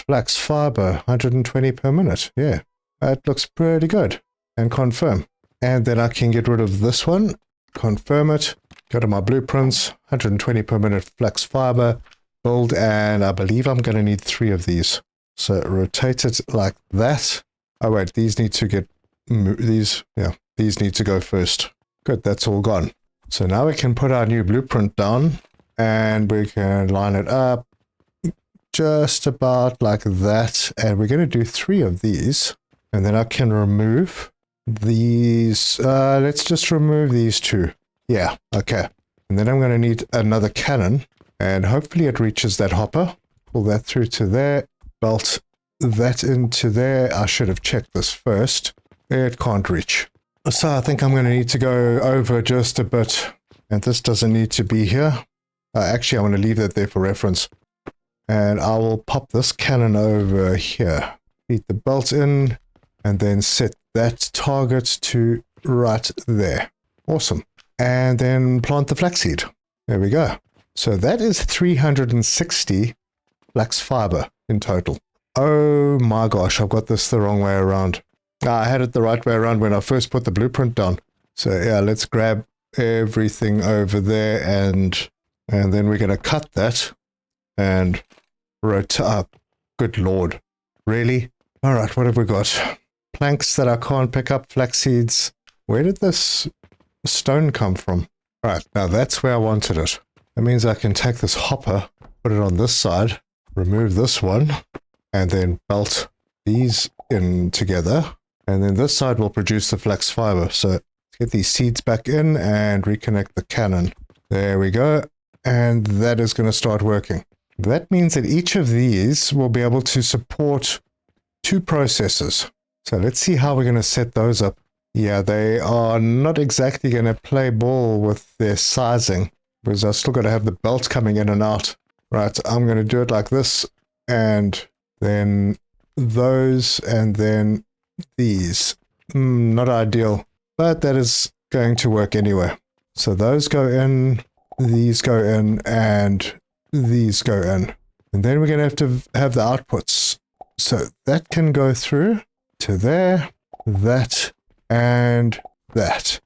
120 per minute. Yeah, that looks pretty good. And confirm. And then I can get rid of this one, confirm it, go to my blueprints, 120 per minute flax fiber, build, and I believe I'm going to need 3 of these. So rotate it like that. Oh wait, these need to get, these need to go first. Good, that's all gone. So now we can put our new blueprint down, and we can line it up just about like that. And we're going to do 3 of these, and then I can remove these. Let's just remove these 2. Yeah, okay. And then I'm going to need another cannon, and hopefully it reaches that hopper. Pull that through to there, belt that into there. I should have checked this first. It can't reach. So I think I'm going to need to go over just a bit, and this doesn't need to be here. Actually, I want to leave that there for reference. And I will pop this cannon over here. Feed the belt in, and then set that target to right there. Awesome. And then plant the flaxseed. There we go. So that is 360 flax fiber in total. Oh my gosh, I've got this the wrong way around. I had it the right way around when I first put the blueprint down. So yeah, let's grab everything over there, and then we're going to cut that and rotate up. Good lord. Really? Alright, what have we got? Planks that I can't pick up, flax seeds. Where did this stone come from? Right, now that's where I wanted it. That means I can take this hopper, put it on this side, remove this one, and then belt these in together. And then this side will produce the flax fiber. So let's get these seeds back in and reconnect the cannon. There we go. And that is going to start working. That means that each of these will be able to support 2 processors. So let's see how we're going to set those up. Yeah, they are not exactly going to play ball with their sizing, because I've still got to have the belts coming in and out. Right, I'm going to do it like this, and then those, and then these. Not ideal, but that is going to work anyway. So those go in, these go in, and these go in. And then we're going to have the outputs. So that can go through to there, that, and that.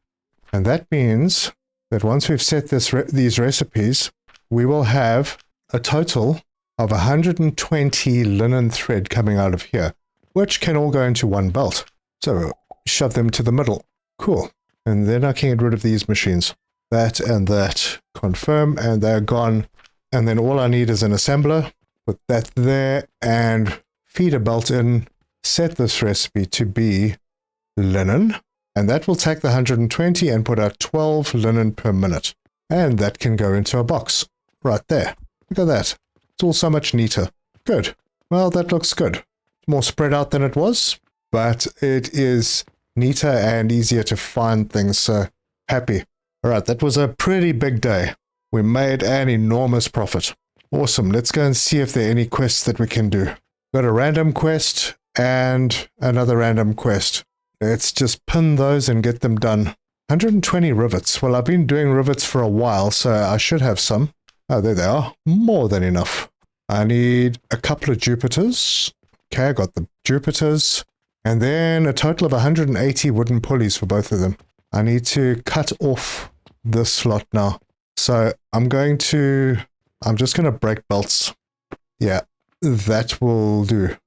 And that means that once we've set these recipes, we will have a total of 120 linen thread coming out of here, which can all go into one belt. So shove them to the middle. Cool. And then I can get rid of these machines. That and that. Confirm, and they're gone. And then all I need is an assembler. Put that there and feed a belt in. Set this recipe to be linen. And that will take the 120 and put out 12 linen per minute. And that can go into a box right there. Look at that. It's all so much neater. Good. Well, that looks good. More spread out than it was, but it is neater and easier to find things, so happy. All right, that was a pretty big day. We made an enormous profit. Awesome. Let's go and see if there are any quests that we can do. Got a random quest and another random quest. Let's just pin those and get them done. 120 rivets. Well, I've been doing rivets for a while, so I should have some. Oh, there they are. More than enough. I need a couple of Jupiters. Okay, I got the Jupiters. And then a total of 180 wooden pulleys for both of them. I need to cut off this slot now. So I'm just going to break belts. Yeah, that will do.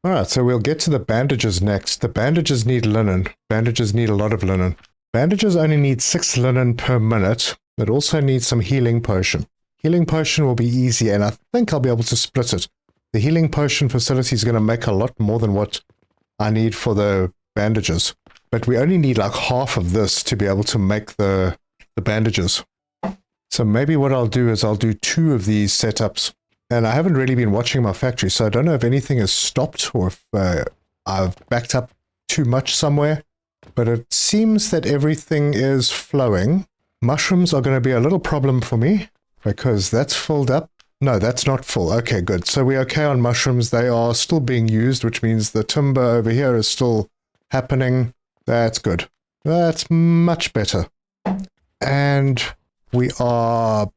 All right, so we'll get to the bandages next. The bandages need linen. Bandages need a lot of linen. Bandages only need 6 linen per minute, but also need some healing potion. Healing potion will be easy, and I think I'll be able to split it. The healing potion facility is going to make a lot more than what I need for the bandages. But we only need like half of this to be able to make the bandages. So maybe what I'll do is I'll do 2 of these setups. And I haven't really been watching my factory, so I don't know if anything has stopped or if I've backed up too much somewhere. But it seems that everything is flowing. Mushrooms are going to be a little problem for me because that's filled up. No, that's not full. Okay, good. So we're okay on mushrooms. They are still being used, which means the timber over here is still happening. That's good. That's much better. And we are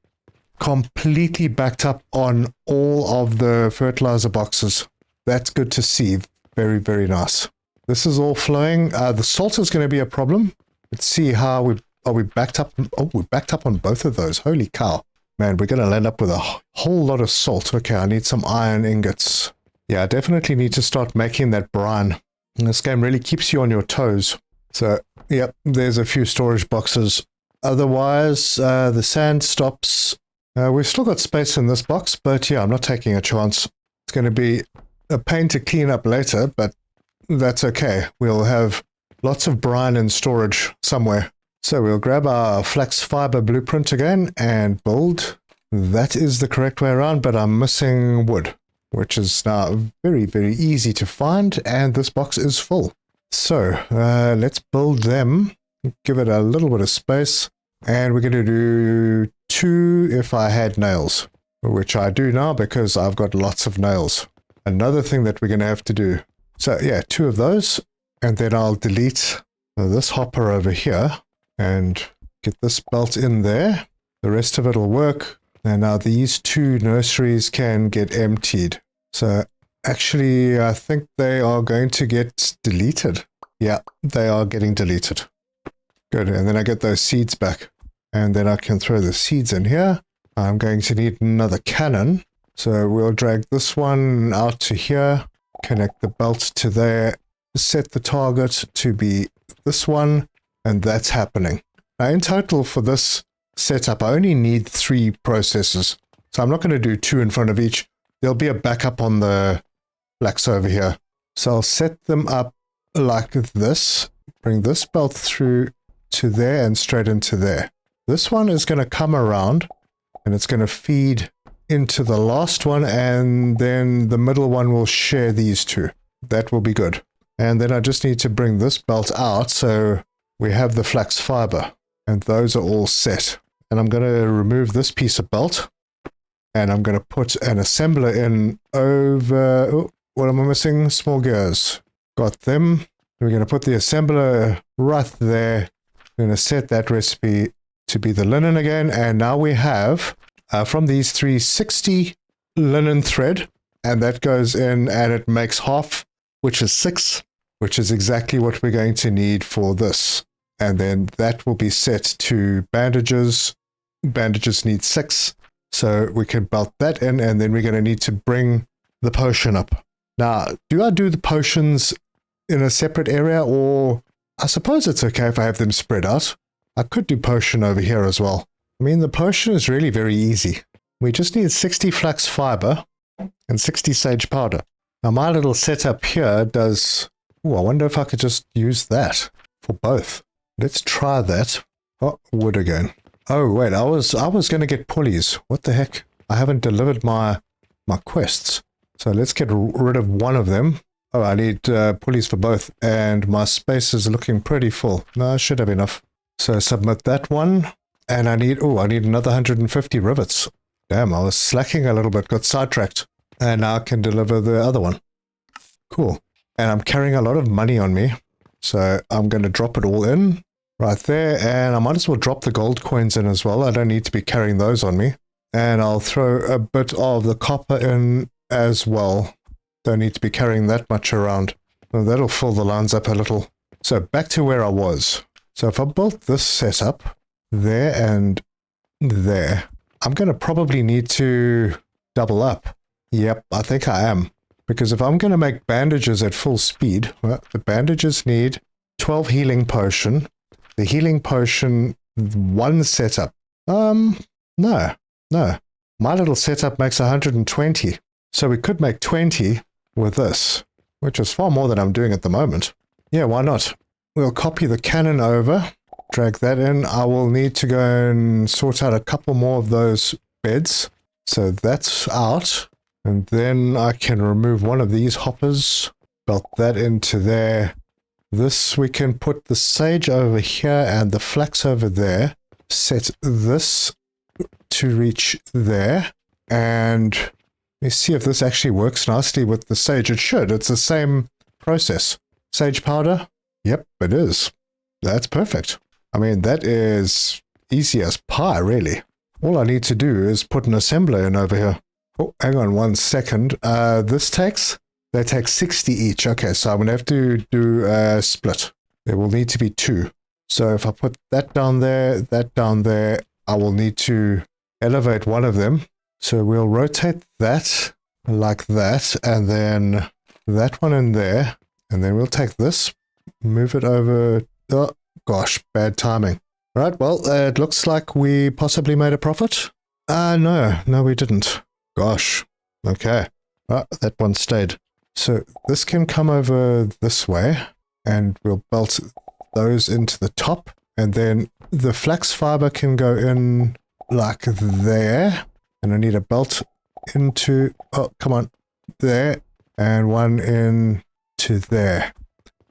completely backed up on all of the fertilizer boxes. That's good to see. Very, very nice. This is all flowing. The salt is going to be a problem. Let's see how we backed up. Oh, we backed up on both of those. Holy cow. Man, we're going to end up with a whole lot of salt. Okay, I need some iron ingots. Yeah, I definitely need to start making that brine. And this game really keeps you on your toes. So, yep, there's a few storage boxes. Otherwise, the sand stops. We've still got space in this box, but yeah, I'm not taking a chance. It's going to be a pain to clean up later, but that's okay. We'll have lots of brine in storage somewhere. So we'll grab our flax fiber blueprint again and build. That is the correct way around, but I'm missing wood, which is now very, very easy to find, and this box is full. So let's build them, give it a little bit of space, and we're going to do 2 if I had nails, which I do now because I've got lots of nails. Another thing that we're going to have to do. So yeah, 2 of those, and then I'll delete this hopper over here and get this belt in there. The rest of it will work. And now these 2 nurseries can get emptied. So actually, I think they are going to get deleted. Yeah, they are getting deleted. Good, and then I get those seeds back. And then I can throw the seeds in here. I'm going to need another cannon. So we'll drag this one out to here. Connect the belt to there. Set the target to be this one. And that's happening. Now in total for this setup, I only need 3 processors. So I'm not going to do 2 in front of each. There'll be a backup on the Flax over here. So I'll set them up like this. Bring this belt through to there and straight into there. This one is going to come around and it's going to feed into the last one, and then the middle one will share these 2. That will be good. And then I just need to bring this belt out so we have the flax fiber, and those are all set. And I'm going to remove this piece of belt, and I'm going to put an assembler in over, oh, what am I missing? Small gears. Got them. We're going to put the assembler right there. I'm going to set that recipe to be the linen again, and now we have, from these 360 linen thread, and that goes in and it makes half, which is 6, which is exactly what we're going to need for this. And then that will be set to bandages. Bandages need 6. So we can belt that in, and then we're going to need to bring the potion up. Now, do I do the potions in a separate area, or I suppose it's okay if I have them spread out. I could do potion over here as well. I mean, the potion is really very easy. We just need 60 flax fiber, and 60 sage powder. Now my little setup here does... Oh, I wonder if I could just use that for both. Let's try that. Oh, wood again. Oh, wait, I was going to get pulleys. What the heck? I haven't delivered my quests. So let's get rid of one of them. Oh, I need pulleys for both, and my space is looking pretty full. No, I should have enough. So submit that one, and I need another 150 rivets. Damn, I was slacking a little bit, got sidetracked, and now I can deliver the other one. Cool. And I'm carrying a lot of money on me, so I'm going to drop it all in right there, and I might as well drop the gold coins in as well. I don't need to be carrying those on me. And I'll throw a bit of the copper in as well. Don't need to be carrying that much around. Well, that'll fill the lines up a little. So back to where I was. So if I built this setup there and there, I'm going to probably need to double up. Yep, I think I am. Because if I'm going to make bandages at full speed, well, the bandages need 12 healing potion. The healing potion, one setup. No. My little setup makes 120. So we could make 20 with this, which is far more than I'm doing at the moment. Yeah, why not? We'll copy the cannon over, drag that in. I will need to go and sort out a couple more of those beds. So that's out. And then I can remove one of these hoppers, belt that into there. This, we can put the sage over here and the flax over there. Set this to reach there. And let me see if this actually works nicely with the sage. It should. It's the same process. Sage powder? Yep, it is. That's perfect. I mean, that is easy as pie, really. All I need to do is put an assembler in over here. Oh, hang on 1 second. They take 60 each. Okay, so I'm going to have to do a split. There will need to be 2. So if I put that down there, I will need to elevate one of them. So we'll rotate that like that, and then that one in there. And then we'll take this, move it over. Oh, gosh, bad timing. Right, well, it looks like we possibly made a profit. No, we didn't. Gosh, okay. Oh, that one stayed. So this can come over this way, and we'll belt those into the top, and then the flax fiber can go in like there, and I need a belt into, oh, come on, there, and one into there,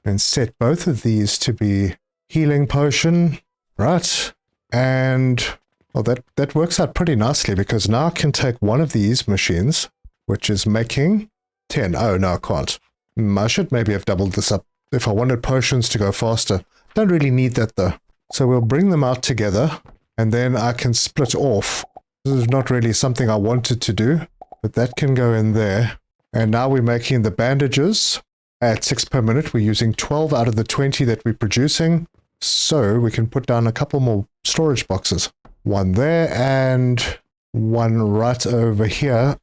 and set both of these to be healing potion, right? And well, that works out pretty nicely, because now I can take one of these machines, which is making 10. Oh, no, I can't. I should maybe have doubled this up if I wanted potions to go faster. Don't really need that, though. So we'll bring them out together, and then I can split off. This is not really something I wanted to do, but that can go in there. And now we're making the bandages at 6 per minute. We're using 12 out of the 20 that we're producing. So we can put down a couple more storage boxes. One there and one right over here.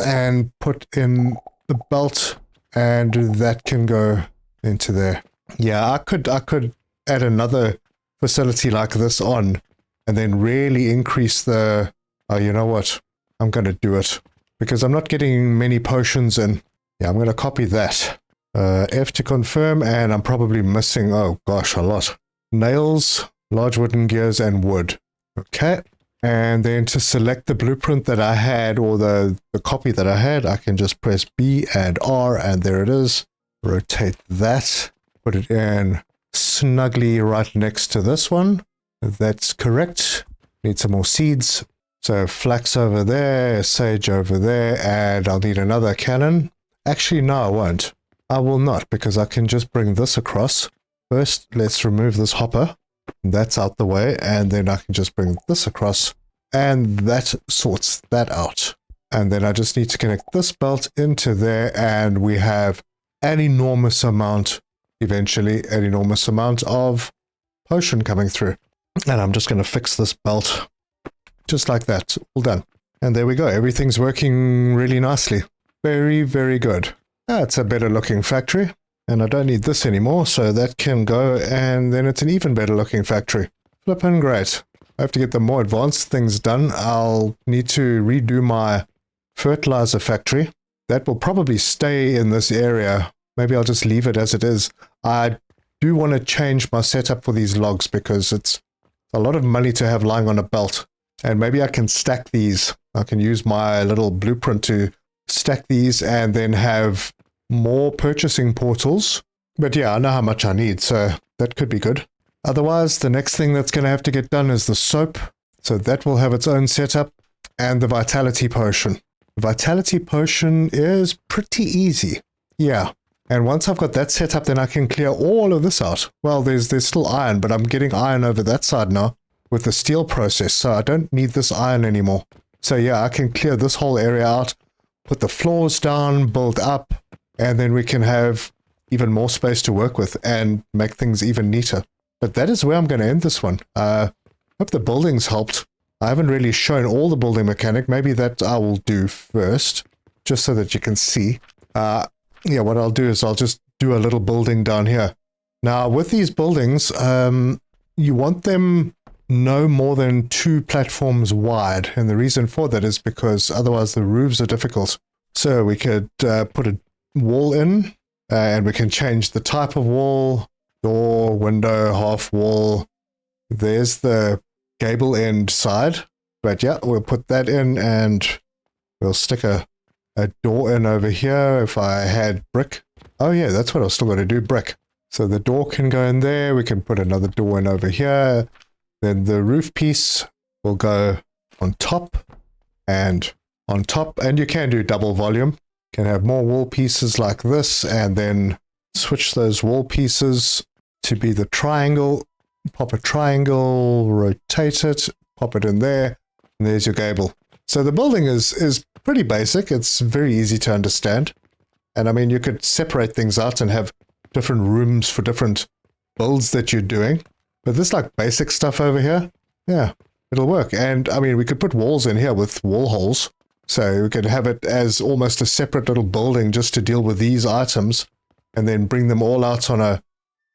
And put in the belt, and that can go into there. Yeah, I could add another facility like this on, and then really increase the... Oh, you know what? I'm going to do it, because I'm not getting many potions in. Yeah, I'm going to copy that. F to confirm, and I'm probably missing, oh gosh, a lot. Nails, large wooden gears, and wood. Okay. And then to select the blueprint that I had, or the copy that I had, I can just press B and R, and there it is. Rotate that. Put it in snugly right next to this one. That's correct. Need some more seeds. So flax over there, sage over there, and I'll need another cannon. Actually, no, I won't. I will not, because I can just bring this across. First, let's remove this hopper. That's out the way, and then I can just bring this across, and that sorts that out. And then I just need to connect this belt into there, and we have an enormous amount, eventually, an enormous amount of potion coming through. And I'm just going to fix this belt, just like that, all done. And there we go, everything's working really nicely. Very, very good. That's a better looking factory. And I don't need this anymore, so that can go, and then it's an even better looking factory. Flippin' great. I have to get the more advanced things done. I'll need to redo my fertilizer factory. That will probably stay in this area. Maybe I'll just leave it as it is. I do want to change my setup for these logs because it's a lot of money to have lying on a belt. And maybe I can stack these. I can use my little blueprint to stack these and then have more purchasing portals. But yeah, I know how much I need, so that could be good. Otherwise, the next thing that's going to have to get done is the soap. So that will have its own setup. And the vitality potion. The vitality potion is pretty easy. Yeah. And once I've got that set up, then I can clear all of this out. Well, there's still iron, but I'm getting iron over that side now with the steel process, so I don't need this iron anymore. So yeah, I can clear this whole area out, put the floors down, build up, and then we can have even more space to work with and make things even neater. But that is where I'm going to end this one. Hope the buildings helped. I haven't really shown all the building mechanic. Maybe that I will do first, just so that you can see. Yeah, what I'll do is I'll just do a little building down here. Now, with these buildings, you want them no more than 2 platforms wide. And the reason for that is because otherwise the roofs are difficult. So we could put a wall in, and we can change the type of wall, door, window, half wall. There's the gable end side. But yeah, we'll put that in and we'll stick a door in over here. If I had brick. Oh yeah, that's what I was still going to do, brick. So the door can go in there. We can put another door in over here. Then the roof piece will go on top and on top. And you can do double volume. Can have more wall pieces like this and then switch those wall pieces to be the triangle. Pop a triangle, rotate it, pop it in there, and there's your gable. So the building is pretty basic. It's very easy to understand. And I mean, you could separate things out and have different rooms for different builds that you're doing. But this like basic stuff over here, yeah, it'll work. And I mean, we could put walls in here with wall holes. So we could have it as almost a separate little building just to deal with these items and then bring them all out on a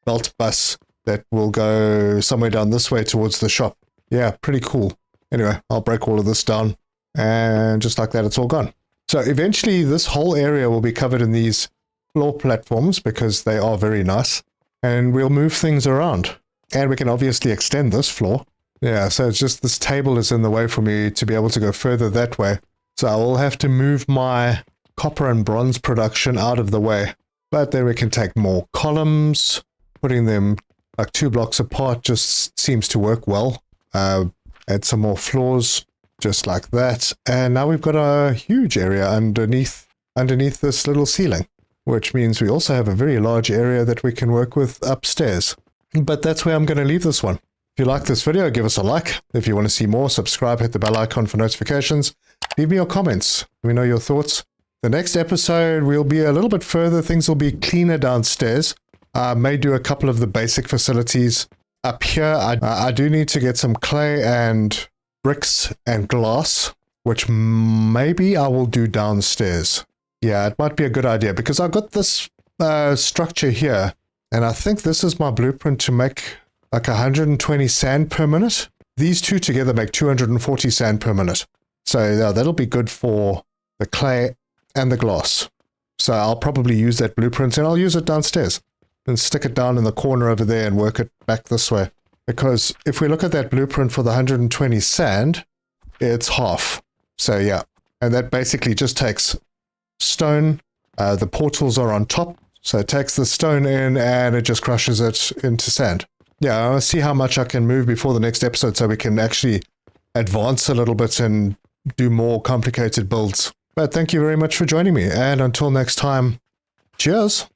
belt bus that will go somewhere down this way towards the shop. Yeah, pretty cool. Anyway, I'll break all of this down. And just like that, it's all gone. So eventually this whole area will be covered in these floor platforms because they are very nice. And we'll move things around. And we can obviously extend this floor. Yeah, so it's just this table is in the way for me to be able to go further that way. So I will have to move my copper and bronze production out of the way. But then we can take more columns. Putting them like 2 blocks apart just seems to work well. Add some more floors. Just like that. And now we've got a huge area underneath this little ceiling, which means we also have a very large area that we can work with upstairs. But that's where I'm going to leave this one. If you like this video, give us a like. If you want to see more, subscribe, hit the bell icon for notifications. Leave me your comments. Let me know your thoughts. The next episode will be a little bit further. Things will be cleaner downstairs. I may do a couple of the basic facilities up here. I do need to get some clay and bricks and glass, which maybe I will do downstairs. Yeah, it might be a good idea because I've got this structure here, and I think this is my blueprint to make like 120 sand per minute. These two together make 240 sand per minute. So yeah, that'll be good for the clay and the glass. So I'll probably use that blueprint and I'll use it downstairs and stick it down in the corner over there and work it back this way. Because if we look at that blueprint for the 120 sand, it's half. So yeah, and that basically just takes stone. The portals are on top, so it takes the stone in and it just crushes it into sand. Yeah, I'll see how much I can move before the next episode so we can actually advance a little bit and do more complicated builds. But thank you very much for joining me, and until next time, cheers!